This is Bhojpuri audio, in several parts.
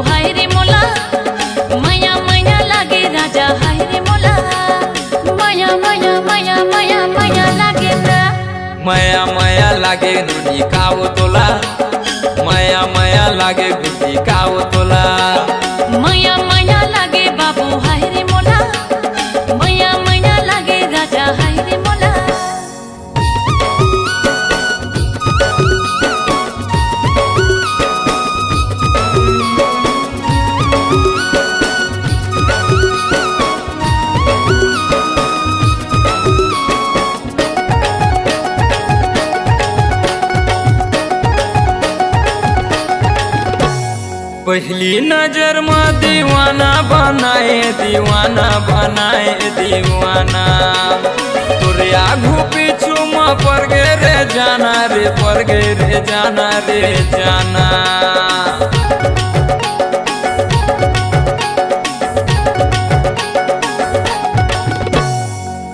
हाय रे मोला माया माया लागे राजा हाय रे मोला माया माया माया माया माया लागे ना माया माया लागे नुनी काव तोला माया माया लागे गुटी काव तोला माया माया लागे बाबू हाय रे मोला माया माया लागे राजा हाय रे मोला पहली नजर में दीवाना बनाए दीवाना बनाए दीवाना तोरे आगू पीछू में पड़ गे रे जाना रे पड़ गे रे जाना रे जाना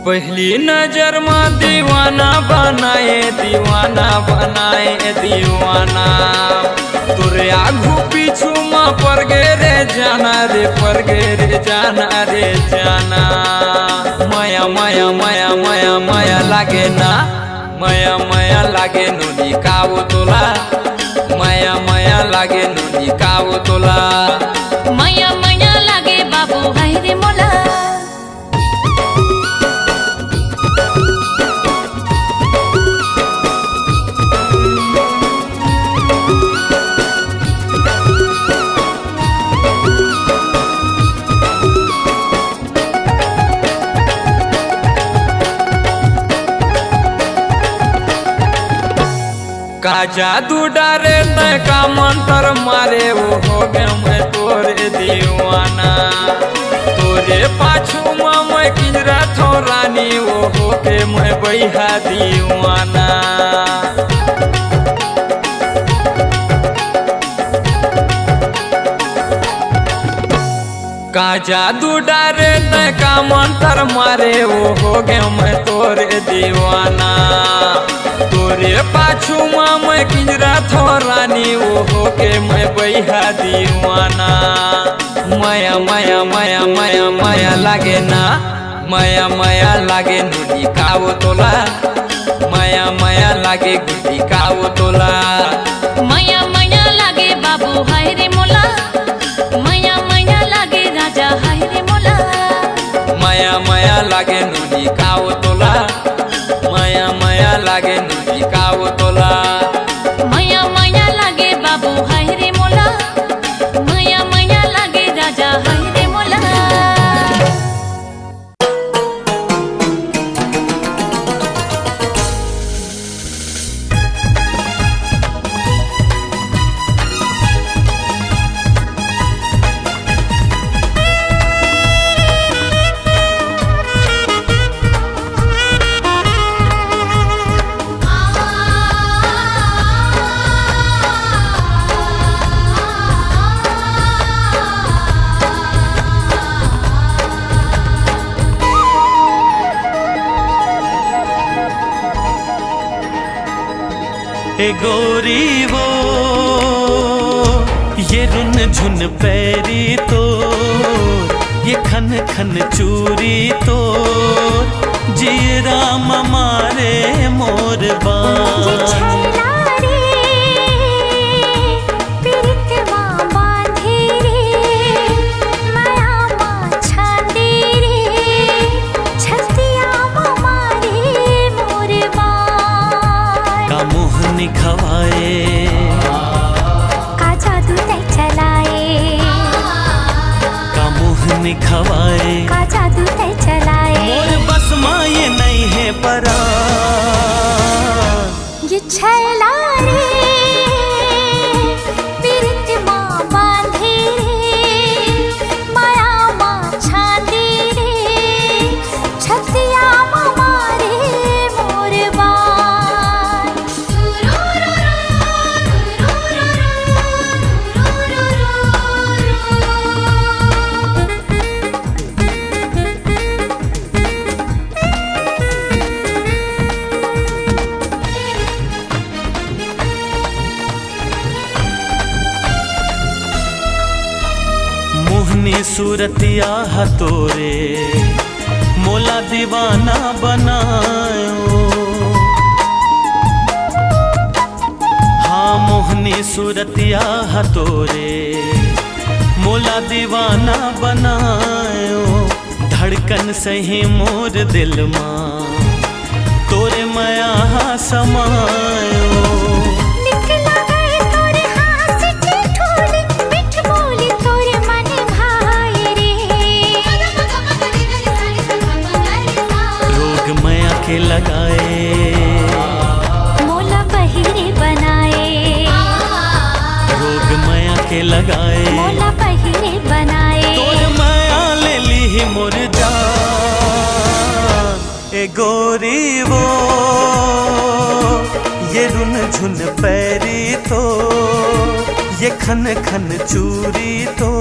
पहली नजर में दीवाना बनाए दीवाना बनाए दीवाना तोरे आगू पीछू में पड़ गे रे जाना रे पड़ गे रे जाना रे जाना माया माया माया माया माया लागे ना माया माया लागे नुनी काव तोला माया माया लागे नुनी काव तोला माया माया लागे बाबू हाय रे मोला का जादू डारे तय का मंत्र मारे वो हो गया मैं तोरे दीवाना तोरे पाछू में मैं किंजरा थो रानी वो हो के मैं बैहा दीवाना का जादू डारे तय का मंत्र मारे वो हो गया मैं तोरे दीवाना तोरे पाछू में मैं किंजरा थो रानी वो हो के मैं बैहा दीवाना माया माया माया माया माया लागे ना माया माया लागे नुनी काव तोला माया माया लागे गुटी काव तोला माया माया लागे बाबू हाय रे मोला माया माया लागे राजा हाय रे मोला माया माया लागे नुनी काव तोला माया माया लागे नुनी काव तोला माया माया लागे बाबू हाय रे मोला माया माया लागे राजा हाय रे मोला ए गोरी वो ये रुन झुन पैरी तो ये खन खन चूरी तो जी राम मारे मोर बान खवाए का जादू तय चलाए का मुँह खवाए का जादू तय चलाए मोर बस माँ ये नहीं है परा ये छैला रे पीरित माँ बांधे रे माया माँ छांदी रे छतिया माँ मारे मोर बान मोहनी सूरतिया हतोरे मोला दीवाना बनायो। हाँ मोहनी सूरतिया हतोरे मोला दीवाना बनायो। धड़कन सही मोर दिल माँ तोरे माया समायो। निकला गए तोरे हाथ से ठोली मिठ बोली तोरे मन भाई रे। रोग माया के लगाए मोला बहिरे बनाए। रोग माया के लगाए मोला बहिरे बनाए। तोर माया ले ली मोर जान ए गोरी वो ये रुन झुन पैरी तो ये खन खन चूरी तो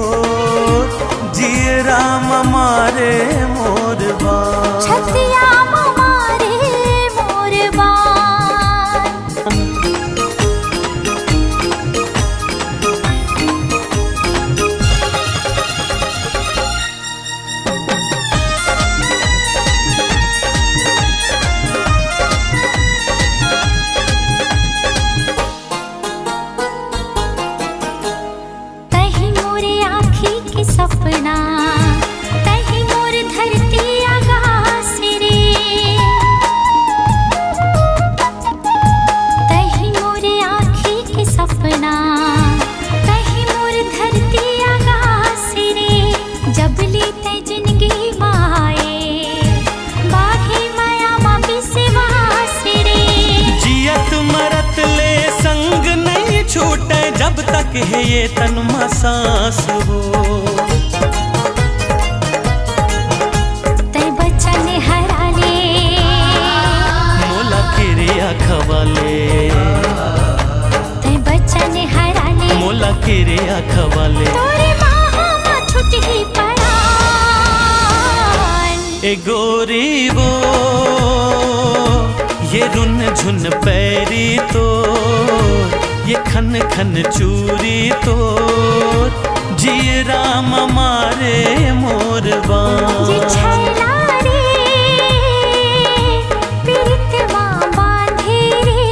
जिए राम मारे मोर बान। छतिया मारे मोर बान। तही मोरे आँखी की सपना तही मोर धरती आकाश रे। तही मोरे आँखी की सपना तही मोर धरती आकाश रे। जब लीते जिंदगी माए बाहे माया मा विश्वास रे। जियत मरत ले संग नहीं छूटे जब तक है ये तन में सांस हो। तै बचन हरा ले मोला किरिया खवाले तै बचन हरा ले। मोला किरिया खवाले तोरे बाहों में छुटी परान। ए गोरी वो ये रुन झुन पैरी तो ये खन खन चूरी तो जिए राम मारे मोर ये बान। छैला रे पीरित माँ बांधे रे।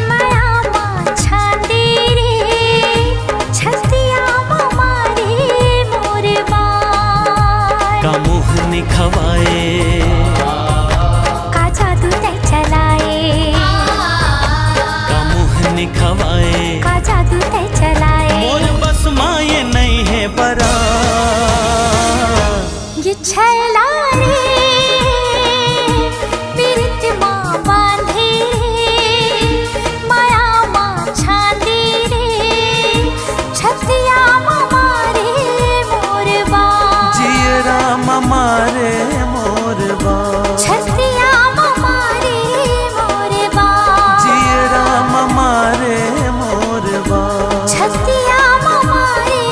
माया माँ छांदे रे छतिया मारे मोर बान। का मुँह निखवाए का जादू तै चलाए। का मुँह निखवाए का जादू तै चलाए। मोर बस माँ ये नहीं है परा। ये छैला रे पीरित माँ बांधे रे। माया माँ छांदे रे छतिया मारे मोर बान। जिए राम मारे मोर बान। छतिया मारे मोर बान। जिए राम मारे मोर बान। छतिया मारे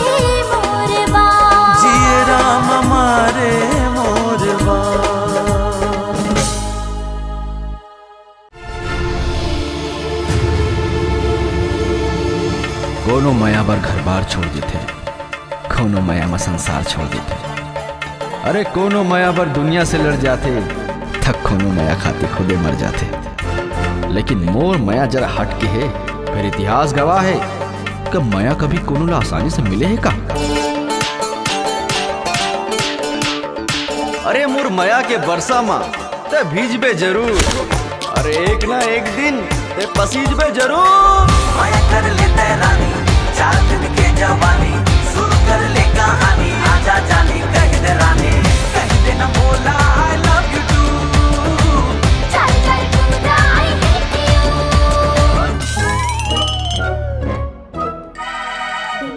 मोर बान। जिए राम मारे मोर बान। कोनो माया बर घर बार छोड़ देते, कोनो माया में संसार छोड़ देते। अरे कोनो माया बर दुनिया से लड़ जाते, थक कोनो माया खाती खुदे मर जाते। लेकिन मोर माया जरा हट के है, फिर इतिहास गवाह है कि माया कभी कोनो ला आसानी से मिले है का। अरे मोर माया के बरसा माँ ते भीजबे जरूर। अरे एक ना एक दिन ते पसीजबे जरूर। माया कर लेते रानी 4 दिन के जवानी शुरू कर ले कहानी। आजा जानी कह दे रानी कह दे ना बोला I love you too। चल चल कूदा I hate you।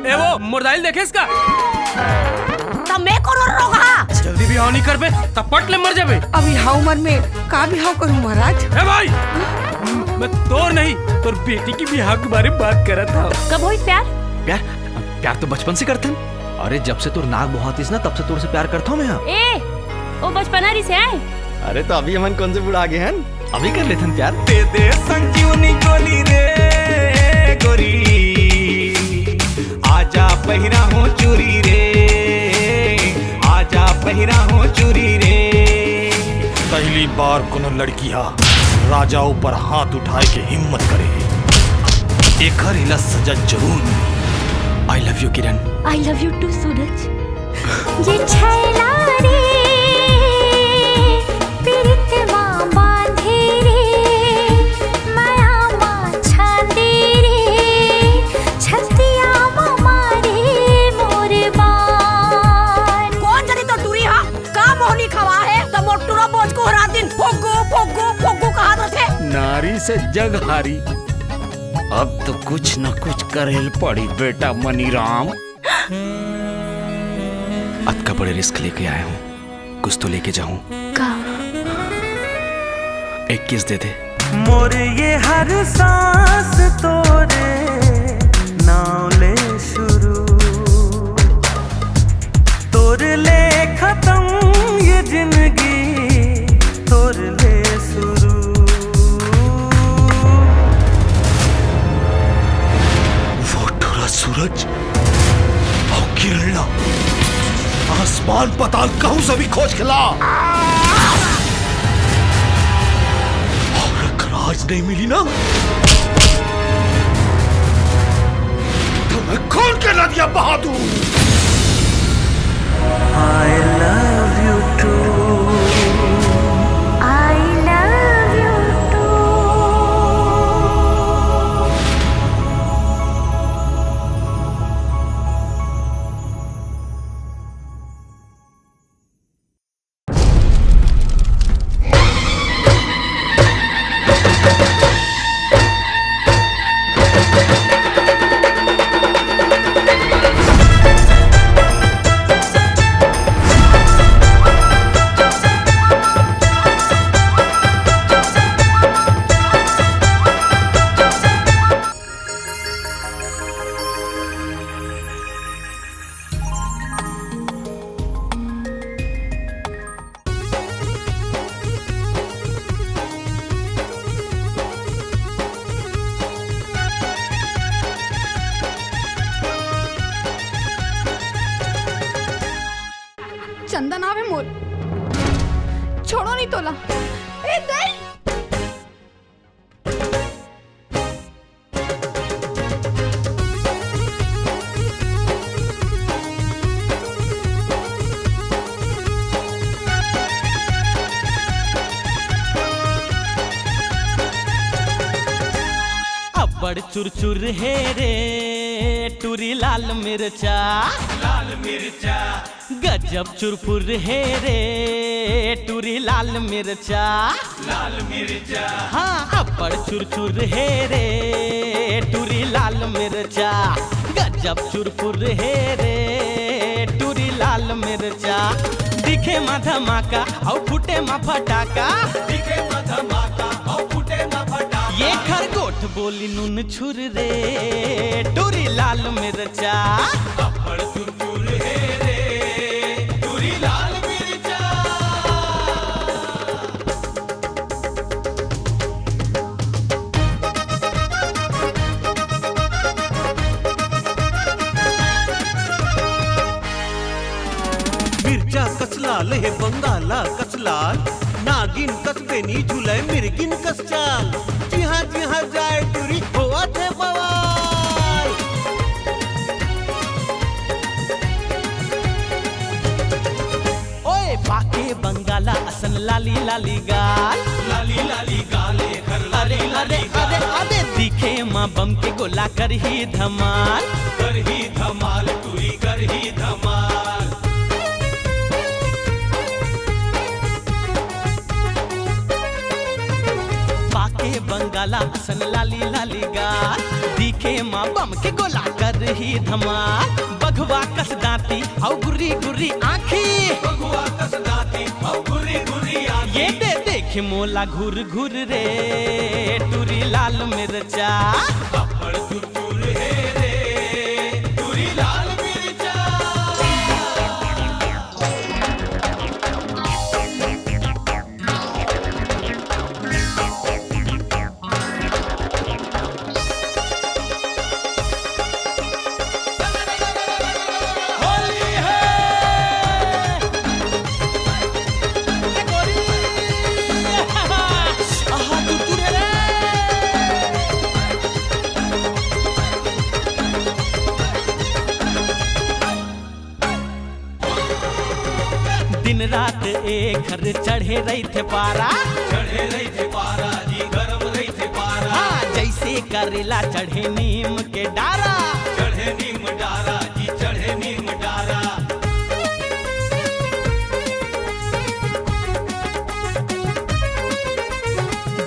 ए वो मुर्दाइल देखे इसका तब मैं करो रोगा। जल्दी भी हाव नहीं कर बे तब पट ले मर जाबे। अभी हाउ उम्र में का भी हाउ करूं महाराज। ए भाई मैं तोर नहीं तोर बेटी की बिहार के बारे में बात कर रहा था। कब हुई प्यार? प्यार प्यार तो बचपन से करते हैं। अरे जब से तोर नाक बहुतीस ना तब से तोर से प्यार करता हूँ मैं। ए वो बचपना री से आए। अरे तो अभी हम कौन से बुढ़ा गए हैं, अभी कर लेते हैं प्यार। दे दे संजीवनी गोली रे गोरी आजा पहिरा हो चूरी रे। बार कोनो लड़किया राजा ऊपर हाथ उठाए के हिम्मत करे एकर इला सजा जरूर मिली। I love you Kiran. I love you too Suraj. ये छैला रे पीरित माँ बांधे रे माया माँ छांदे रे छतिया माँ मारे मोरे बान। कौन जनी तो टूरी हा का मोहनी खवा है तो मोटूरा बोझ को हरा दिन फोगो फोगो फोगो कहा रखे। नारी से जग हारी, अब तो कुछ न कुछ करेल पड़ी बेटा मनीराम। अब का बड़े रिस्क लेके आया हूँ, कुछ तो लेके जाऊं। का एक किस दे दे। मोरे ये हर सांस तोरे नाव ले शुरू, तोर ले खत्म ये जिंदगी तोर ले शुरू। वो ठुरा सूरज और किरण आसमान पताल कहूं से भी खोज खिला और अगर आज नहीं मिली ना तो मैं खोल के नदियां बहा दूं। I love you too. I love you too. चंदन आवे मोर छोड़ो नहीं तोला ए दई। अब्बड़ चुरचुर है रे टूरी लाल मिर्चा, लाल मिर्चा गजब चुरपुर है रे टूरी लाल मिर्चा, लाल मिर्चा हाँ अब्बड़ चुरचुर है रे टूरी लाल मिर्चा गजब चुरपुर है रे टूरी लाल मिर्चा। दिखे मा धमाका और फूटे मा फटाका, दिखे मा धमाका और फूटे मा फटाका। ये खरगोट बोली नून छुर रे टूरी लाल मिर्चा, अब्बड़ चुरचुर है रे टूरी लाल मिर्चा। मिर्चा कसलाल हे बंगाला कसलाल, नागिन कसबेनी झुलाय मिर्गिन कसचाल। जिहा जाए टुरी होआ थे बवाल। ओए बाके बंगाला असन लाली लाली गाल, लाली लाली गाले कर लाली लाली गाल। अरे दिखे माँ बम के गोला कर ही धमाल, कर ही धमाल टूरी कर ही धमाल। बाके बंगाला असन लाली लाली गाल, दिखे माँ बम के गोला कर ही धमाल। बघवा कस दाती और गुर्री गुर्री आँखी, बघवा कस दाती और गुर्री गुर्री आँखी। ये दे देख मोला घुर घुर रे टूरी लाल मिर्चा, अब्बड़ चुरचुर है रे टूरी लाल मिर्चा। दिन रात एक हर चढ़े रही थे पारा, चढ़े रही थे पारा जी, गरम रही थे पारा। हाँ जैसे करेला चढ़े नीम के डारा, चढ़े नीम डारा जी, चढ़े नीम डारा।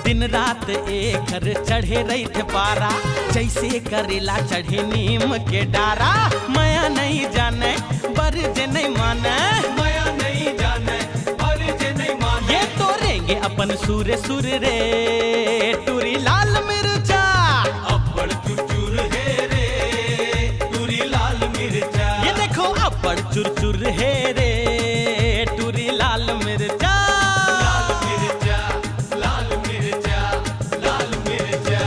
दिन रात एक हर चढ़े रही थे पारा, जैसे करेला चढ़े नीम के डारा। माया नहीं जाने बर जे नहीं माने, माया नहीं जाने बर जे नहीं माने। ये तो रेंगे अपन सूर सूर रे टूरी लाल मिर्चा, अब्बड़ चुरचुर है रे टूरी लाल मिर्चा। ये देखो अब्बड़ चुरचुर है रे टूरी लाल मिर्चा। लाल मिर्चा, लाल मिर्चा, लाल मिर्चा।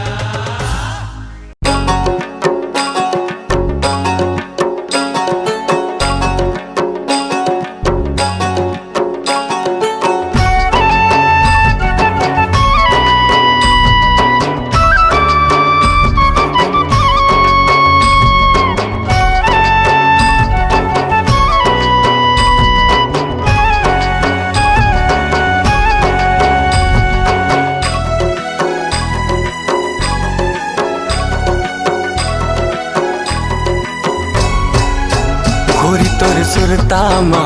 गोरी तोर सुरतामा,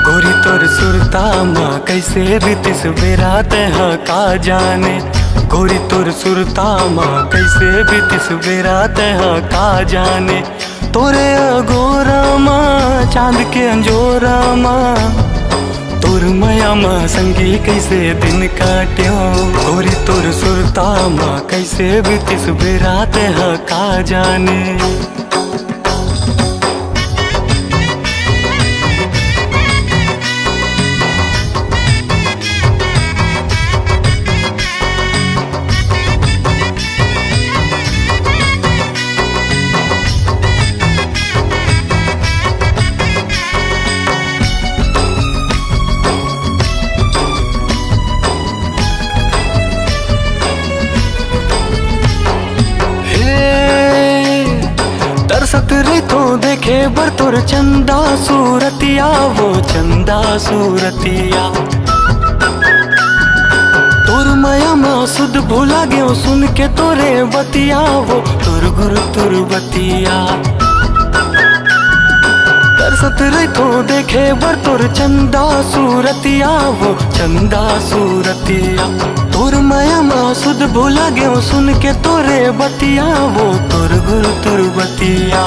गोरी तोर सुरतामा, कैसे बीतिस बेरात है का जाने। गोरी तोर सुरतामा, कैसे बीतिस बेरात है का जाने। तोरे अगोरामा चांद के अंजोरामा, तोर मयामा संगी कैसे दिन काट्यो। गोरी तोर सुरतामा, कैसे बीतिस बेरात है का जाने। तरसत रे तो देखे बर तोर चंदा सूरतिया, वो चंदा सूरतिया। तोर माया माँ सुध भूला गयो सुन के तोरे बतिया, वो तोर गुरु तुर बतिया। तरसत रे तो देखे बर तोर चंदा सूरतिया, वो चंदा सूरतिया। तोर माया माँ सुध भूला गयो सुन के तोरे बतिया, वो तोर गुरु तुर बतिया।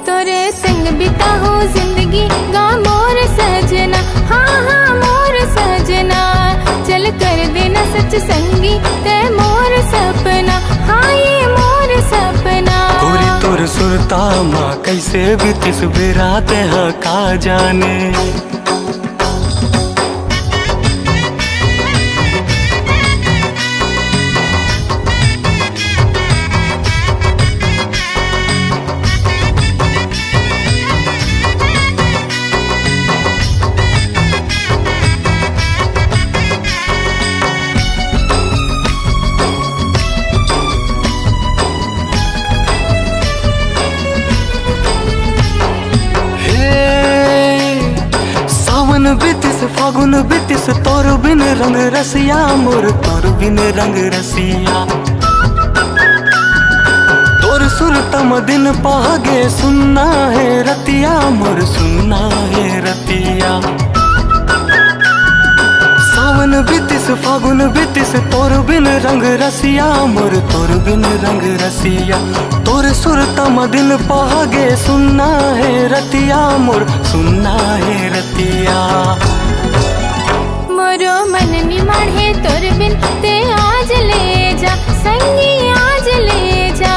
तोरे संग बिता हो जिंदगी गा मोर सजना, हाँ हाँ मोर सजना। चल कर देना सच संगी ते मोर सपना, हाँ ये मोर सपना। गोरी तोर सुरतामा, कैसे बीतिस बेरात है का जाने। बीतिस फागुन बीतिस तोर बिन रंग रसिया, मोर तोर बिन रंग रसिया। तोर सुरतम दिन पागे सुनना है रतिया, मोर सुनना है रतिया। सावन बीतिस फागुन बीतिस तोर बिन रंग रसिया, मोर तोर बिन रंग रसिया। तोर सुरतम दिन पागे सुनना है रतिया, मोर सुनना है रतिया। मोरो मन निमड़ है तोर बिन ते आज ले जा संगी, आज ले जा।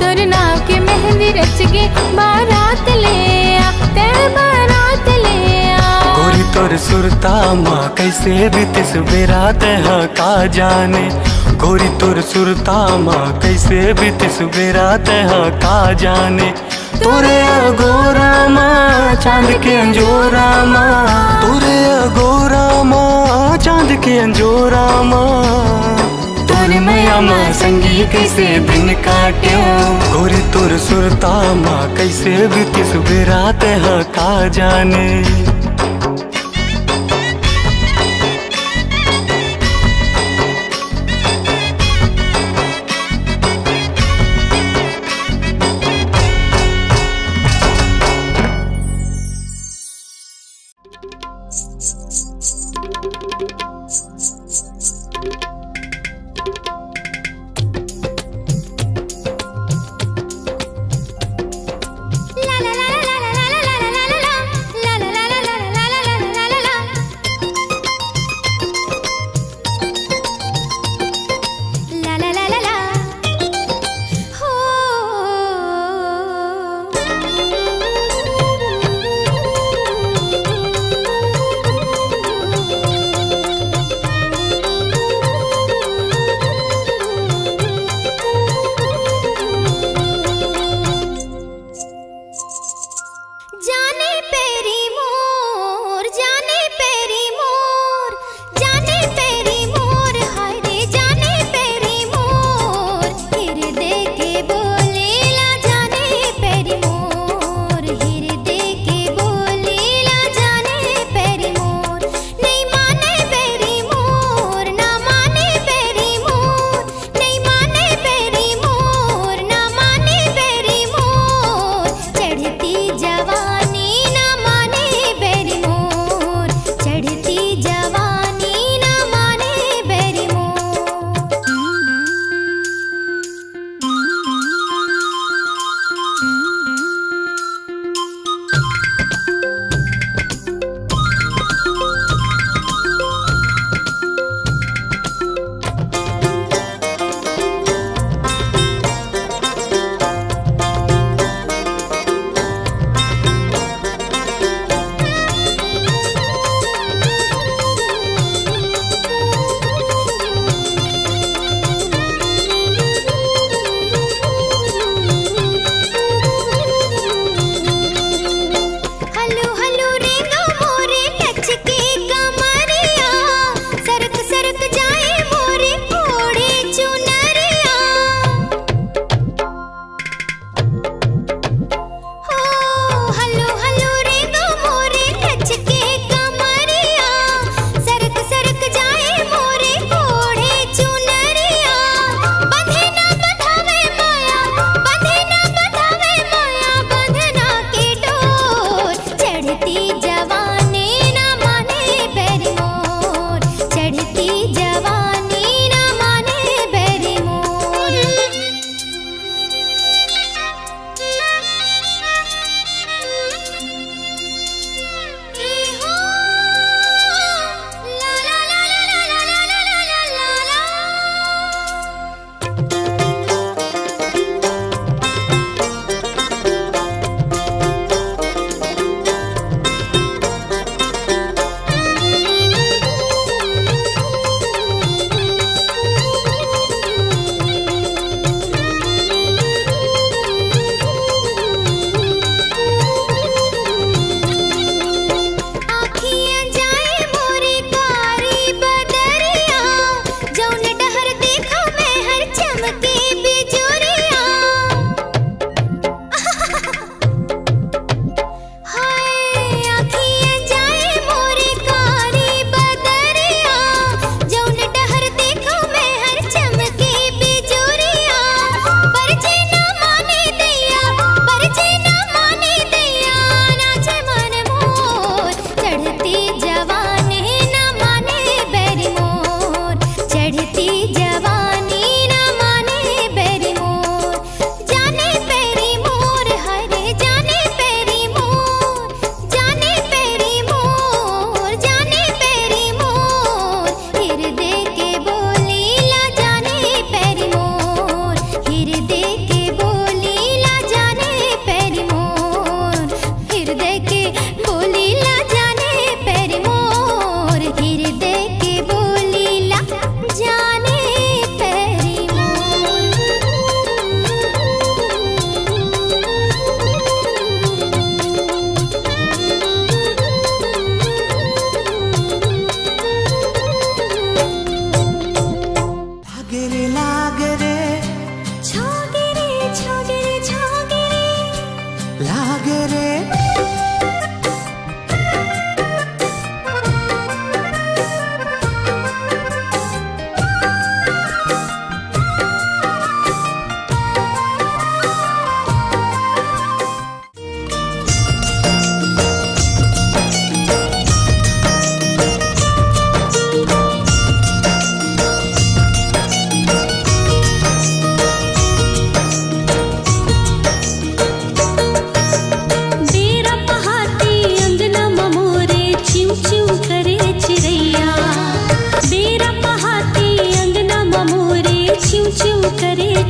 तोर नाव के मेहंदी रच के बारात ले आ, ते बारात ले आ। गोरी तोर सुरतामा, कैसे बीतिस बेरात है का जाने। गोरी तोर सुरतामा, कैसे बीतिस बेरात है का जाने। तोरे अगोरामा चांद के अंजोरामा, तोरे अगोरामा चांद के अंजोरामा। तोरे मैया माँ संगी कैसे दिन काट्यो। गोरी तोर सुरतामा, कैसे बीतिस बेरात है का जाने।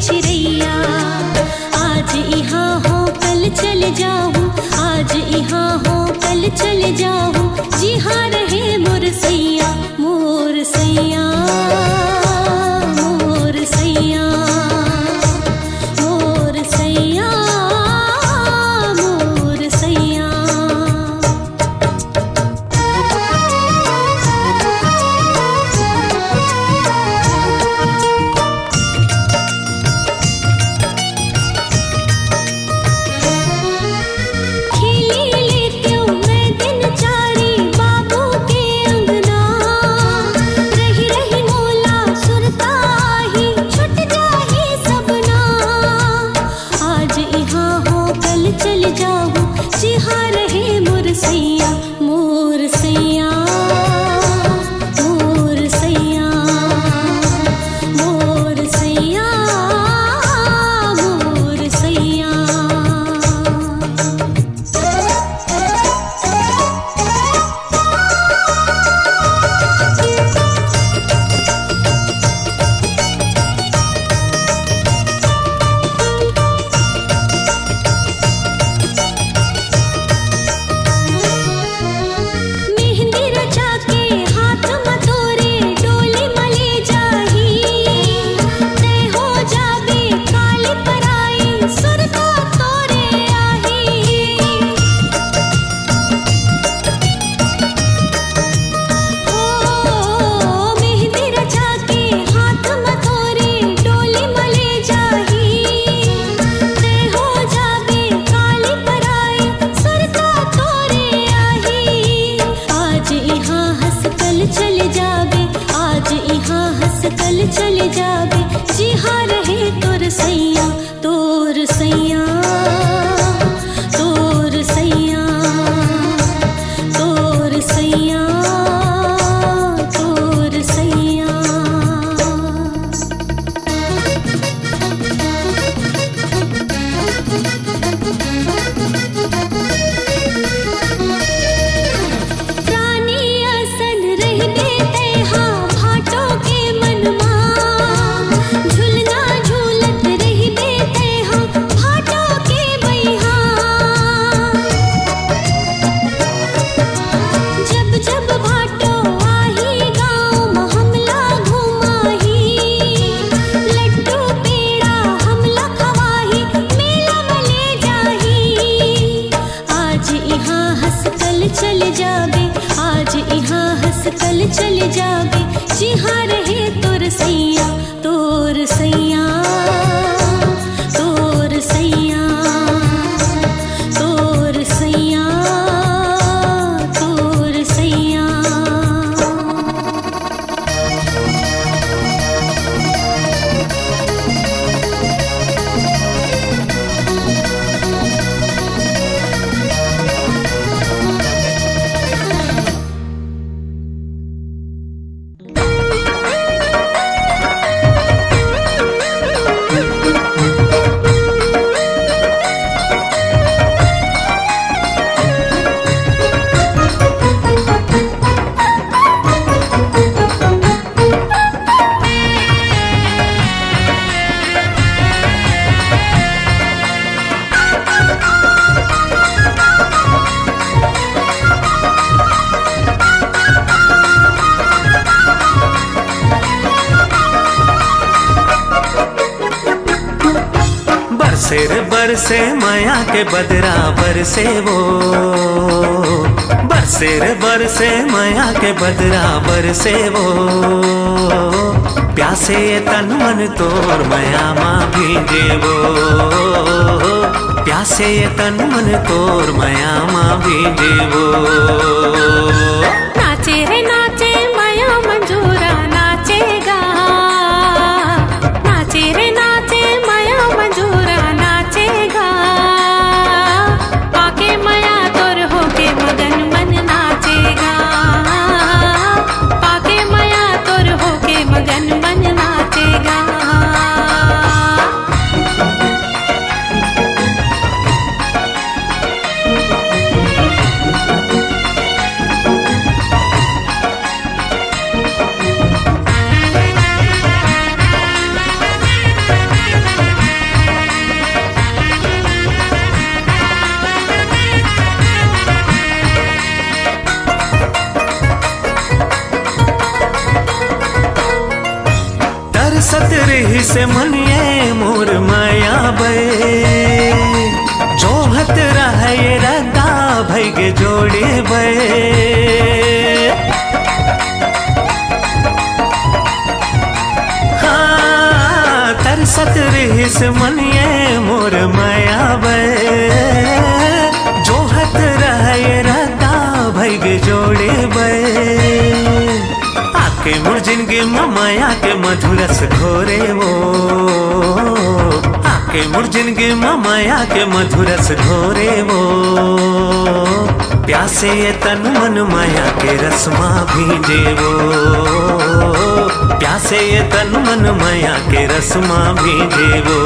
चिड़ैया आज यहाँ हो कल चल जाऊँ, आज यहाँ हो कल चल जाऊँ, जी हाँ रहे मोर सैया, मोर सैया, मोर सैया, मोर सैया, मोर सैया। चल जाऊँ जी हाँ रहे मोर सैया, मोर सैया, मोर सैया, मोर सैया, मोर सैया। चल जाबे जी हाँ रहे तोर सैया, तोर सैया, तोर सैया, तोर सैया, तोर सैया। प्राणी असन रहबे तेहा भाटो के मनमा, झुलना झूलत रहबे तेहा भाटो के बैहा। जब जब भाटो आही गाँव में हमला घुमाही, लड्डू पेड़ा हमला खवाही, मेला में ले जाही। आज यहाँ हंस कल चल जाबे, आज यहाँ हंस कल चल जाबे जी हाँ रहे तोर सैया, तोर सैया, तोर सैया, तोर सैया, तोर सैया। बरसे बरसे माया के बदरा बरसे वो, बरसे बरसे माया के बदरा बरसे वो। प्यासे तन मन तोर माया माँ भीगे वो, प्यासे ये तन मन तोर माया माँ भीजेवो। नाचे रे नाचे माया मंजूरा नाचेगा, नाचे रे नाचे माया मंजूरा नाचेगा, पाके माया तोर होके मगन मन नाचेगा, पाके माया तोर होके मगन मन नाचेगा। तरसत रही से मनिए मोर माया बे, जोहत रहे ये रदा भैगे जोड़े बे। हाँ तरसत रही से मनिए मोर माया बे, जोहत रहे ये रदा भैगे जोड़े बे। आके मोर जिंदगी में माया के मधुरस घोरे वो, आके मोर जिंदगी में माया के मधुरस घोरे वो। प्यासे ये तन मन माया के रसमा भीजे वो, प्यासे ये तन मन माया के रसमा भीजे वो।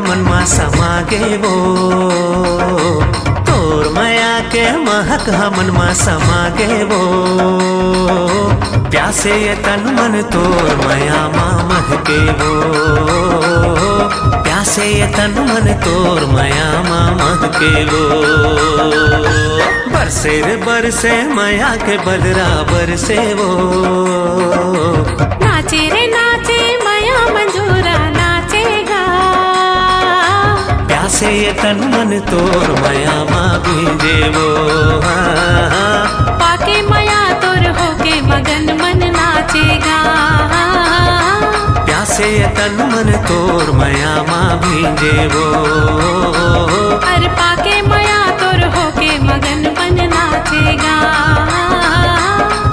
मन मा समागे वो, तोर माया के महक हमन मा समागे वो। प्यासे ये तन मन तोर माया मा महके वो, प्यासे ये तन मन तोर माया मा महके वो। बरसे रे बरसे माया के बदरा बरसे वो, नाचे रे नाचे माया मंजूरा नाचेगा, प्यासे ये तन मन तोर माया माँ भीजे वो। पाके माया तोर होके मगन मन नाचेगा, प्यासे ये तन मन तोर माया माँ भीजे वो। अरे पाके माया तोर होके मगन मन नाचेगा,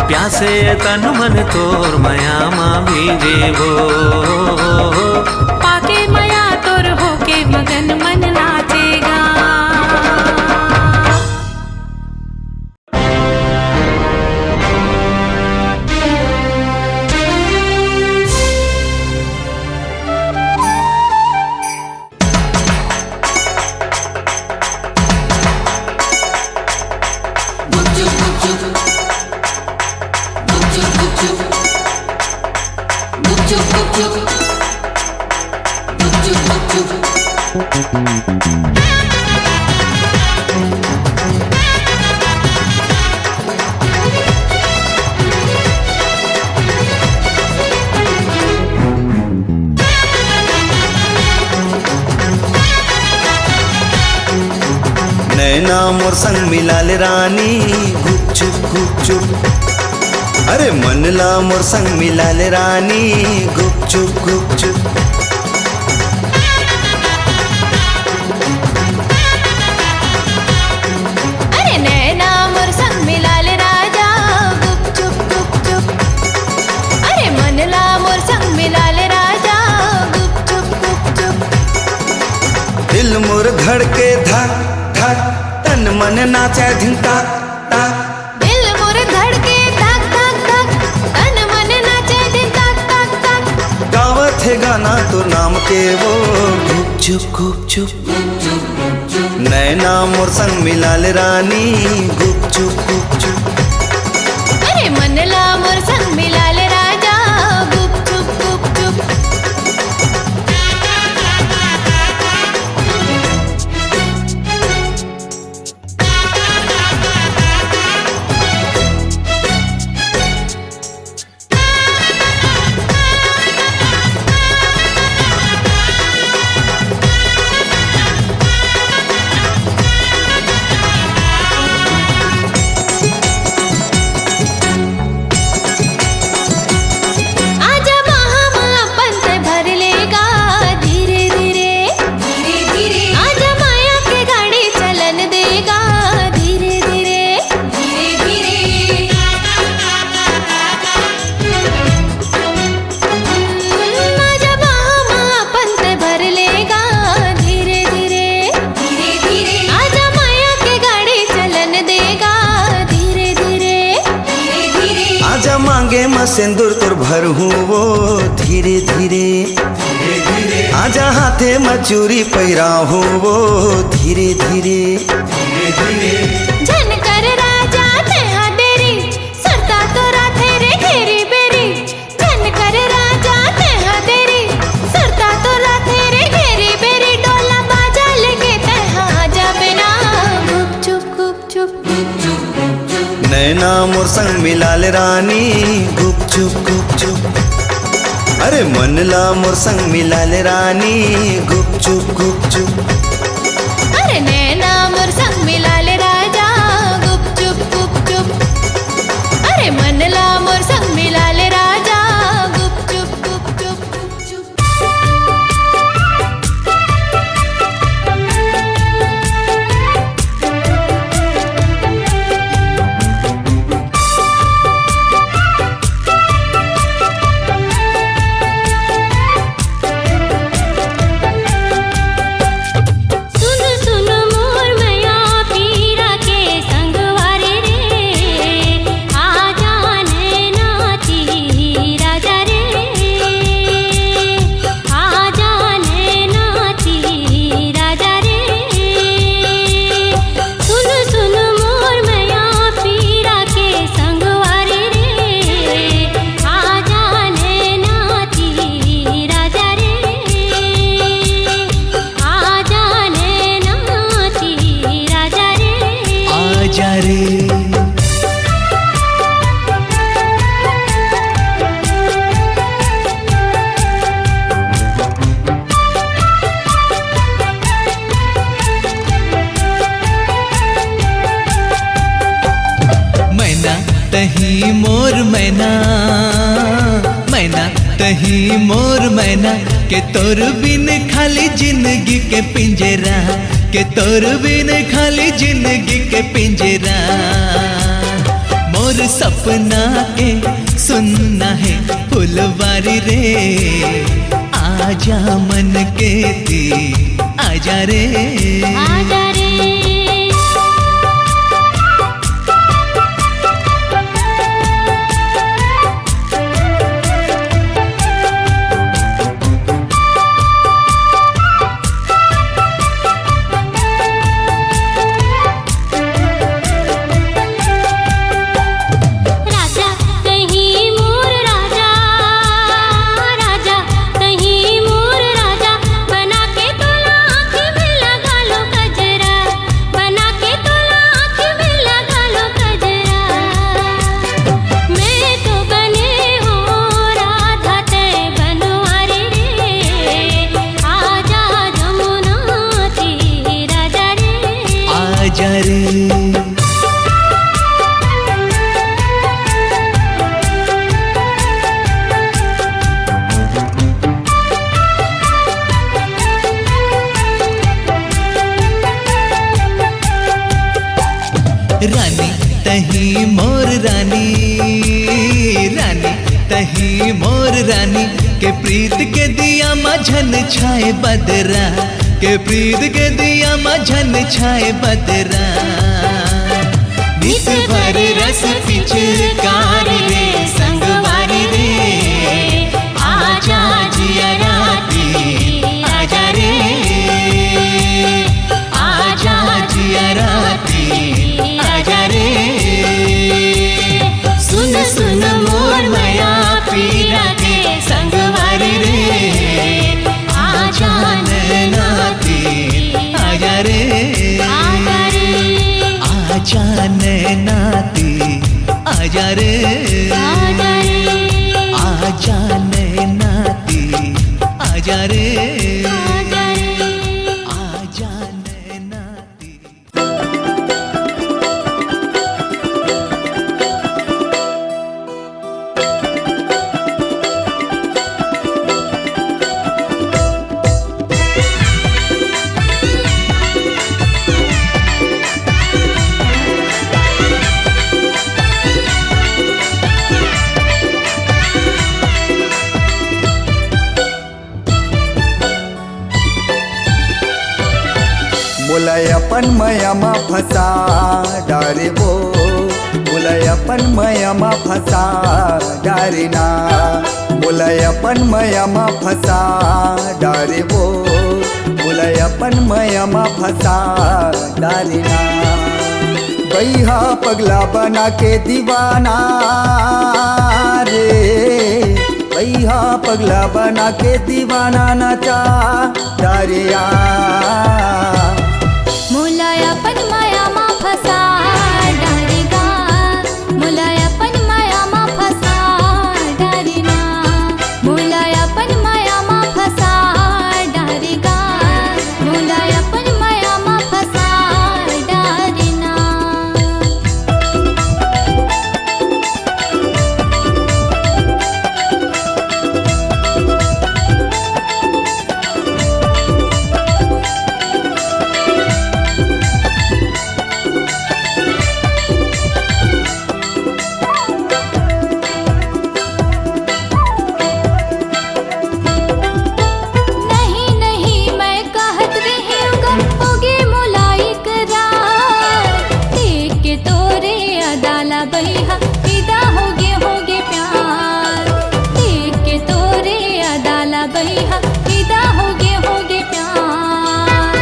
प्यासे ये तन मन तोर माया माँ भीजे वो। पाके माया तोर होके मगन मन नाचेगा। नैना मोर संग मिलाल रानी गुपचुप गुपचुप, अरे मनला मोर संग मिलाल रानी गुपचुप गुपचुप। अरे नैना मोर संग मिलाल राजा गुपचुप गुपचुप, अरे मनला मोर संग मिलाल राजा गुपचुप गुपचुप। दिल मोर धड़के धक धक, तन मन नाचे धिंता ता, दिल दीवाना तो नाम के वो गुप चुप नैना मोर संग मिला ले रानी गुप चुप अरे मनला मोर संग मिला ले राजा गुप चुप सिंदूर तुर भर हूँ वो धीरे धीरे आजा हाथे मचूरी पैरा हूँ वो धीरे धीरे झनकर राजा तेहा देरी सरता तो राथे रे घेरी बेरी झनकर राजा तेहा देरी सरता तो राथे रे घेरी बेरी डोला बाजा लेके तेहा आजा बिना गुप चुप नैना मोर संग मिला ले रानी गुप चुप अरे मनला मोर संग मिला ले रानी गुप चुप अरे नैना मोर संग मिला ले राजा गुप चुप अरे मनला मोर संग मिला ले राजा गुप चुप तही मोर मैना मैना तही मोर मैना के तोर बिन खाली जिंदगी के पिंजरा के तोर बिन खाली जिंदगी के पिंजरा मोर सपना के सुनना है फुलवारी रे आजा मन के दी आजा रे रानी तही मोर रानी रानी तही मोर रानी के प्रीत के दिया मझन छाए बदरा के प्रीत के दिया मझन छाए बदरा नित भर रस पिचकारी रे संगवारी रे आजा जियरा आजा रे आजा नैना तेरी आजा रे आजा नैना तेरी। मुलय अपन मयमा फसा डारे वो मुलय अपन मयमा फसा डारिना मुलय अपन मयमा फसा डारे वो मुलय अपन मयमा फसा डारिना बैहा पगला बना के दीवाना रे बैहा पगला बना के दीवाना नचा डारिया मुलायपन माया मा फसा डारेगा मुलायपन माया मा फसा डारेना मुलायपन माया मा फसा डारेगा मुलायपन माया मा फसा डारेना। नहीं नहीं मैं कहत रही होगे मुलाई करार देख के तोरे अदाला बहिहा फिदा होगे प्यार देख के तोरे अदाला बहिहा फिदा होगे प्यार।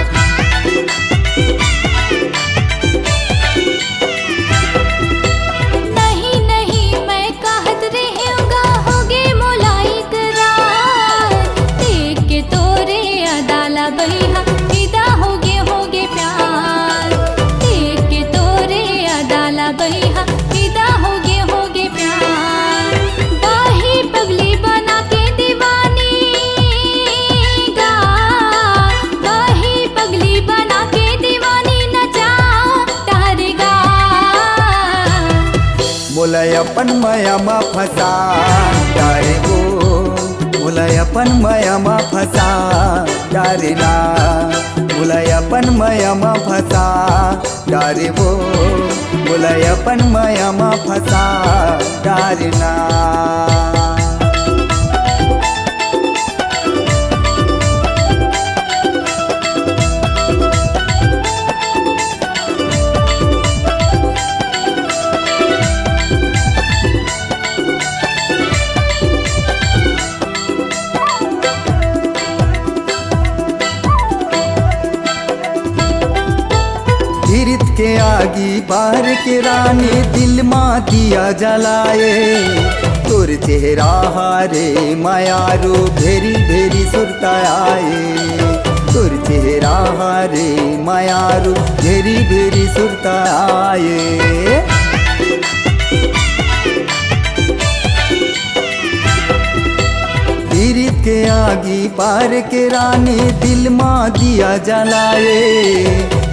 नहीं नहीं मैं कहत रही होगे मुलाई करार देख के तोरे अदाला बहिहा फिदा होगे प्यार देख के तोरे अदाला बहिहा फिदा होगे प्यार। बाही पगली बना के दीवानी गा बाही पगली बना के दीवानी नचा तारेगा मुलय अपन मयमा फसा डारे वो मुलय अपन मयमा फसा डारिना मुलय अपन मयमा फसा डारे वो मुलय अपन मयमा फसा डारिना। गिरत के आगी बाहर के रानी दिल माँ दिया जलाए तोर चेहरा हारे मायारू भेरी भेरी सुरता आए तोर चेहरा हारे मायारू भेरी भेरी सुरता आए। गिरत के आगी पार के रानी दिल माँ दिया जलाए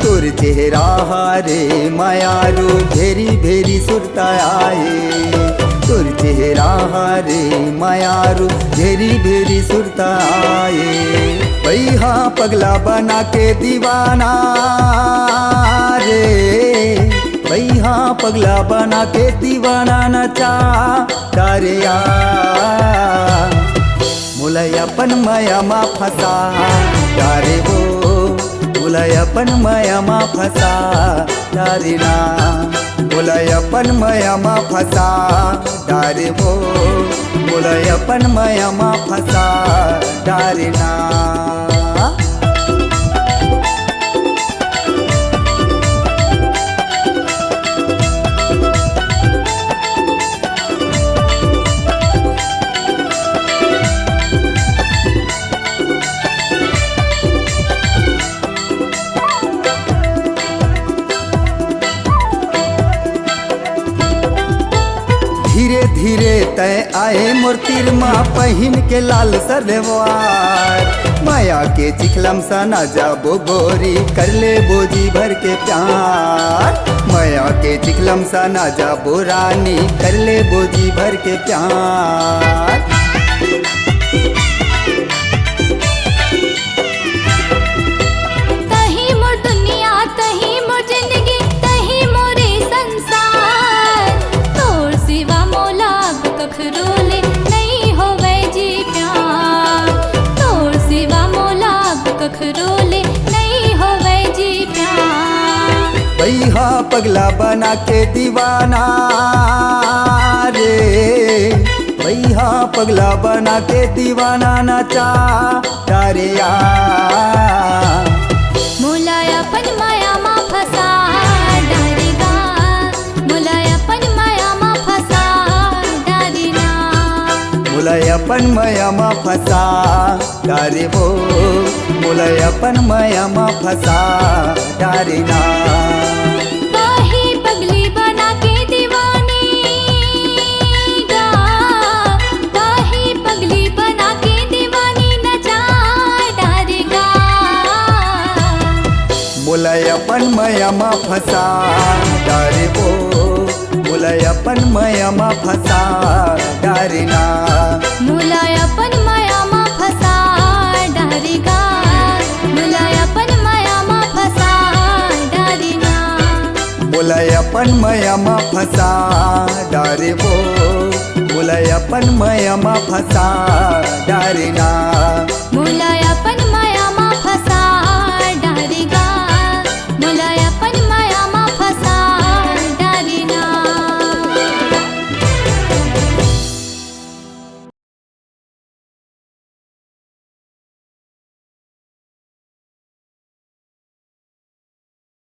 तोर चेहरा हारे मायारू भेरी भेरी सुरता आए तोर चेहरा हारे मायारू भेरी भेरी सुरता आए। बैहा पगला बना के दीवाना रे बैहा पगला बना के दीवाना नचा तारिया मुलय अपन मयमा फसा डारे वो मुलय अपन मयमा फसा डारिना मुलय अपन मयमा फसा डारे वो मुलय अपन मयमा फसा डारिना। तय आए मूर्तिर माँ पहिन के लाल सलवार माया के चिखलम सा ना जाबो गोरी कर ले बोजी भर के प्यार माया के चिखलम सा ना जाबो रानी कर ले बोजी भर के प्यार तही मोर दुनिया तही मोर जिंदगी तही मोरे संसार तोर सिवा मोला कखरो ले नहीं होवे जी प्यार तोर सिवा मोला कखरो ले नहीं होवे जी प्यार भैया पगला बना के दीवाना रे भैया पगला बना के दीवाना नाचा तारे मुलायपन माया मा फसा डारेगा मुलायपन माया मा फसा डारेना मुलायपन माया मा फसा डारे वो मुलायपन माया मा फसा डारेना काहे पगली बना के दीवानी गा काहे पगली बना के दीवानी नचा डारेगा मुलायपन माया मा फसा डारे वो मुलायपन माया मा फसा डारेना मुलायपन माया मा फसा डारेगा मुलायपन माया मा फसा डारेना मुलायपन माया मा फसा डारे वो मुलायपन माया मा फसा डारेना